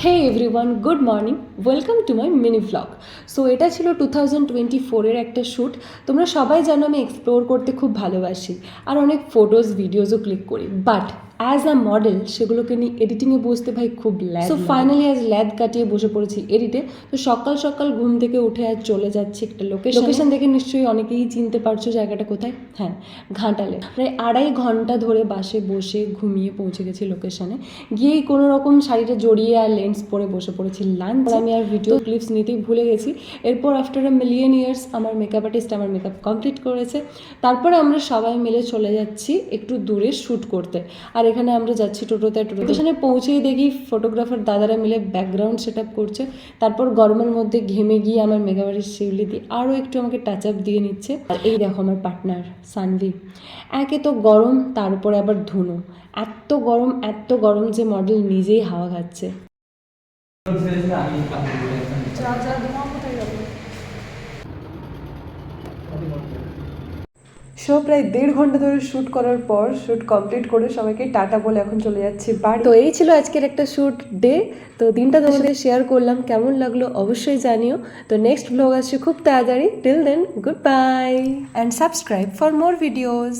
Hey everyone, good morning, welcome to my mini vlog. So এটা ছিল 2024-এর একটা shoot. তোমরা সবাই জানো আমি এক্সপ্লোর করতে খুব ভালোবাসি আর অনেক ফটোজ ভিডিওসও ক্লিক করি, বাট অ্যাজ আ মডেল সেগুলোকে নিয়ে এডিটিংয়ে বসতে ভাই খুব ল্যাদ। সো ফাইনালি আজ ল্যাদ কাটিয়ে বসে পড়েছি এডিটে। তো সকাল সকাল ঘুম থেকে উঠে আজ চলে যাচ্ছি একটা লোকেশন দেখে নিশ্চয়ই অনেকেই চিনতে পারছো জায়গাটা কোথায়। হ্যাঁ, ঘাটালে। প্রায় 2.5 ঘন্টা ধরে বাসে বসে ঘুমিয়ে পৌঁছে গেছি লোকেশনে। গিয়েই কোনো রকম শাড়িটা জড়িয়ে আর লেন্স পরে বসে পড়েছি লাঞ্চ। আমি আর ভিডিও ক্লিপস নিতেই ভুলে গেছি। এরপর আফটার আ মিলিয়ন ইয়ার্স আমার মেকআপ আর্টিস্ট আমার মেকআপ কমপ্লিট করেছে। তারপরে আমরা সবাই মিলে চলে যাচ্ছি একটু দূরে শ্যুট করতে। আর এখানে আমরা যাচ্ছি টোটোতে। স্টেশনে পৌঁছেই দেখি ফটোগ্রাফার দাদারা মিলে ব্যাকগ্রাউন্ড সেট আপ করছে। তারপর গরমের মধ্যে ঘেমে গিয়ে আমার মেকআপ আর্টিস্ট শিউলি দিয়ে আরও একটু আমাকে টাচ আপ দিয়ে নিচ্ছে। আর এই দেখো আমার পার্টনার সানভি। একে তো গরম, তার উপরে আবার ধুনো। এত গরম যে মডেল নিজেই হাওয়া খাচ্ছে। শো প্রায় 1.5 ঘন্টা ধরে শ্যুট করার পর শ্যুট কমপ্লিট করে সবাইকে টাটা বলে এখন চলে যাচ্ছি বাড়ি। তো এই ছিল আজকের একটা শ্যুট ডে। তো দিনটা তোমাদের শেয়ার করলাম, কেমন লাগলো অবশ্যই জানিও। তো নেক্সট ব্লগ আসছে খুব তাড়াতাড়ি। Till then, good bye and subscribe for more videos.